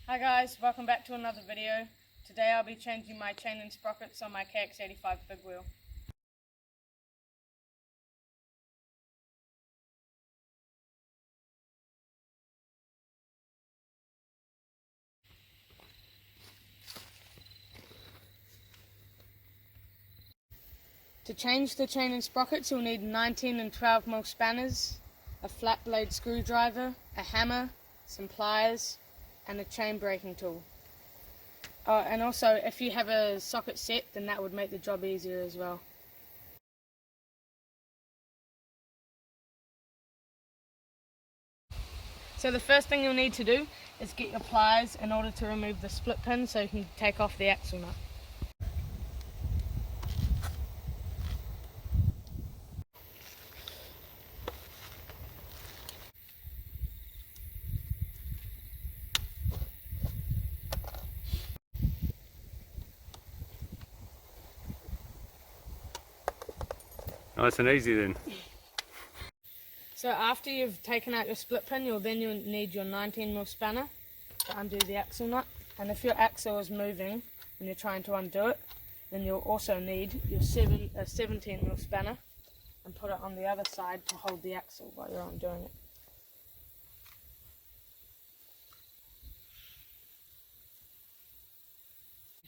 Hi guys, welcome back to another video. Today I'll be changing my chain and sprockets on my KX85 big wheel. To change the chain and sprockets you'll need 19 and 12mm spanners, a flat blade screwdriver, a hammer, some pliers and a chain breaking tool. And also if you have a socket set then that would make the job easier as well. So the first thing you'll need to do is get your pliers in order to remove the split pin so you can take off the axle nut. Nice and easy then. So after you've taken out your split pin, you'll need your 19mm spanner to undo the axle nut. And if your axle is moving and you're trying to undo it, then you'll also need your 17mm spanner and put it on the other side to hold the axle while you're undoing it.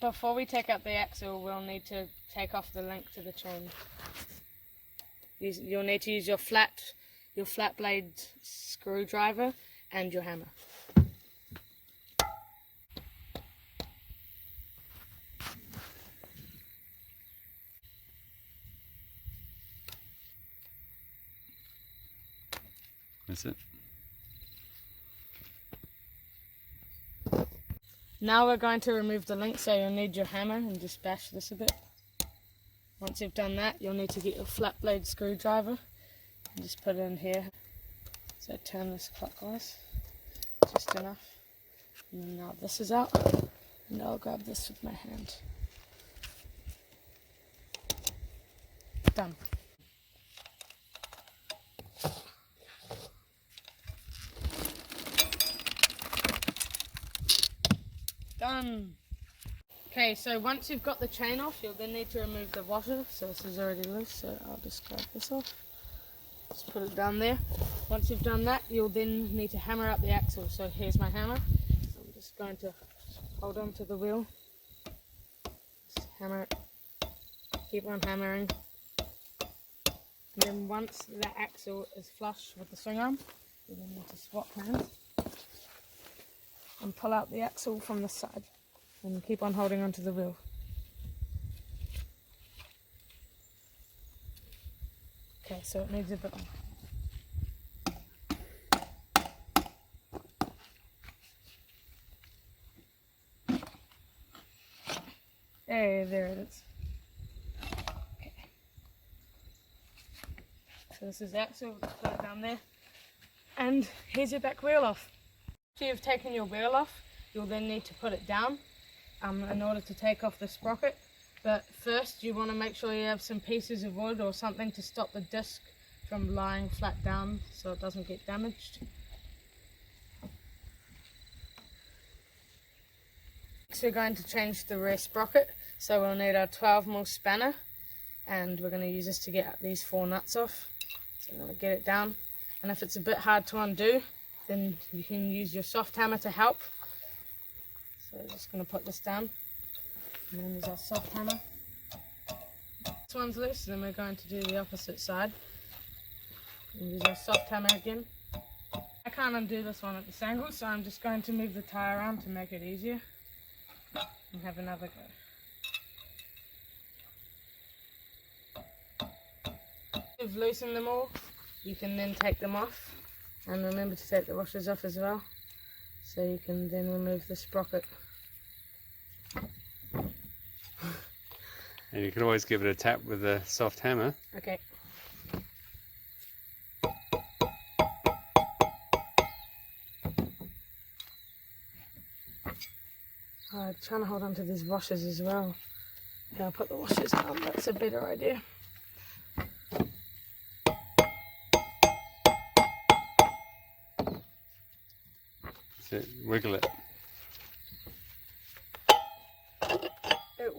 Before we take out the axle, we'll need to take off the link to the chain. You'll need to use your flat blade screwdriver and your hammer. That's it. Now we're going to remove the link, so you'll need your hammer and just bash this a bit. Once you've done that, you'll need to get your flat blade screwdriver and just put it in here. So turn this clockwise, just enough. And now this is out, and I'll grab this with my hand. Done. Done. Okay, so once you've got the chain off, you'll then need to remove the washer. So this is already loose, so I'll just grab this off. Just put it down there. Once you've done that, you'll then need to hammer out the axle. So here's my hammer. So I'm just going to hold on to the wheel. Just hammer it. Keep on hammering. And then once that axle is flush with the swing arm, you then need to swap hands and pull out the axle from the side. And keep on holding onto the wheel. Okay, so it needs a bit more. There it is. Okay. So this is the axle, put it down there. And here's your back wheel off. After you've taken your wheel off, you'll then need to put it down in order to take off the sprocket. But first you want to make sure you have some pieces of wood or something to stop the disc from lying flat down so it doesn't get damaged. Next we're going to change the rear sprocket, so we'll need our 12mm spanner and we're going to use this to get these 4 nuts off. So I'm going to get it down, and if it's a bit hard to undo then you can use your soft hammer to help. So I'm just going to put this down, and then there's our soft hammer. This one's loose, then we're going to do the opposite side. And use our soft hammer again. I can't undo this one at this angle, so I'm just going to move the tyre around to make it easier. And have another go. If you've loosened them all, you can then take them off. And remember to take the washers off as well, so you can then remove the sprocket. And you can always give it a tap with a soft hammer. Okay. Trying to hold on to these washers as well. Yeah, I'll put the washers on, that's a better idea. Wiggle it.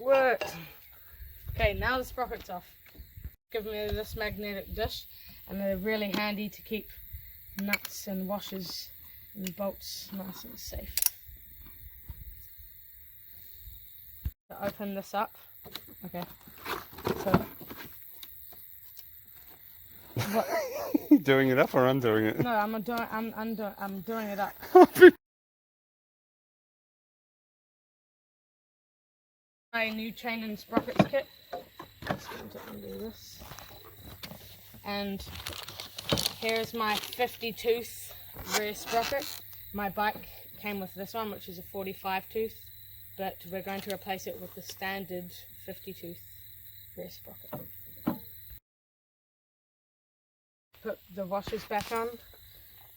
worked. Okay, now the sprocket's off. Give me this magnetic dish, and they're really handy to keep nuts and washers and bolts nice and safe. To open this up, okay. So, what? You doing it up or undoing it? No, I'm doing it up. My new chain and sprockets kit. Just going to undo this. And here's my 50 tooth rear sprocket. My bike came with this one, which is a 45 tooth, but we're going to replace it with the standard 50 tooth rear sprocket. Put the washers back on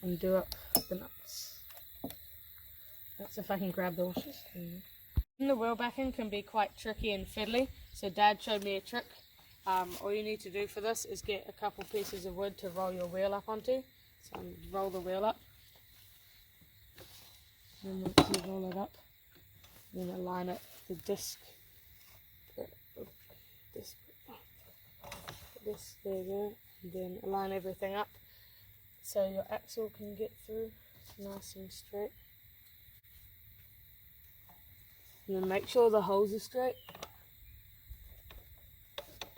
and do up the nuts. That's if I can grab the washers. The wheel backing can be quite tricky and fiddly, so Dad showed me a trick. All you need to do for this is get a couple pieces of wood to roll your wheel up onto. So roll the wheel up, and then once you roll it up, then align it, the disc, this, there you go, and then align everything up so your axle can get through nice and straight. And then make sure the holes are straight.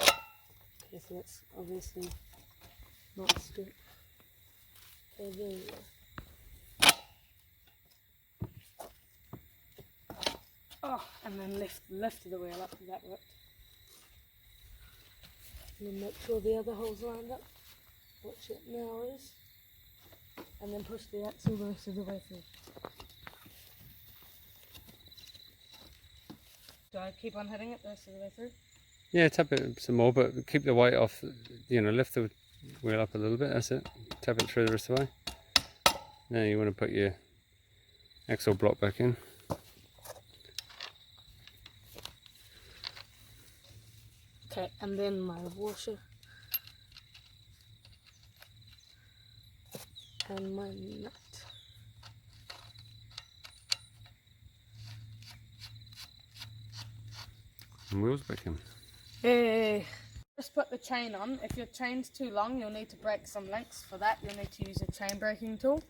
Okay, so that's obviously not straight. Okay, there you go. Oh, and then lift the wheel up, that worked. And then make sure the other hole's lined up, which it now is. And then push the axle the rest of the way through. Do I keep on hitting it the rest of the way through? Yeah, tap it some more, but keep the weight off, lift the wheel up a little bit, that's it. Tap it through the rest of the way. Now you want to put your axle block back in. Okay, and then my washer. And my nut. And wheels back in. Hey. Just put the chain on. If your chain's too long, you'll need to break some links. For that, you'll need to use a chain breaking tool.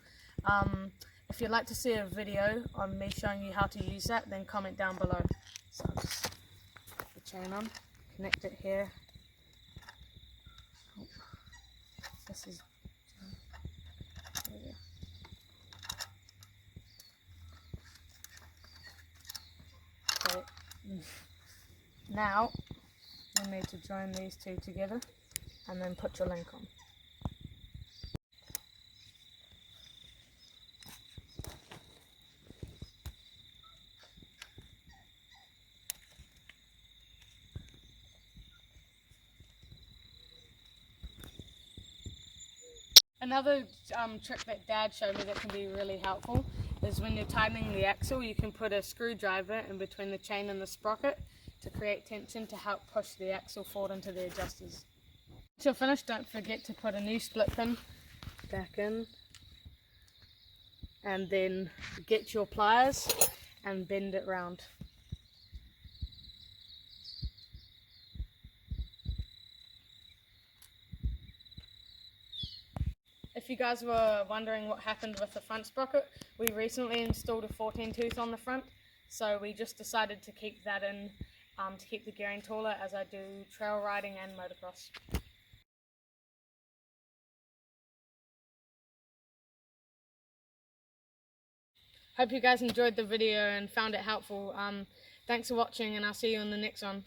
If you'd like to see a video on me showing you how to use that, then comment down below. So I'll just put the chain on, connect it here. Oh, this is... There we go. Okay. Now, you need to join these two together and then put your link on. Another trick that Dad showed me that can be really helpful is when you're tightening the axle, you can put a screwdriver in between the chain and the sprocket to create tension to help push the axle forward into the adjusters. Once you're finished, don't forget to put a new split pin back in, and then get your pliers and bend it round. If you guys were wondering what happened with the front sprocket, we recently installed a 14 tooth on the front, so we just decided to keep that in to keep the gearing taller as I do trail riding and motocross. Hope you guys enjoyed the video and found it helpful. Thanks for watching, and I'll see you in the next one.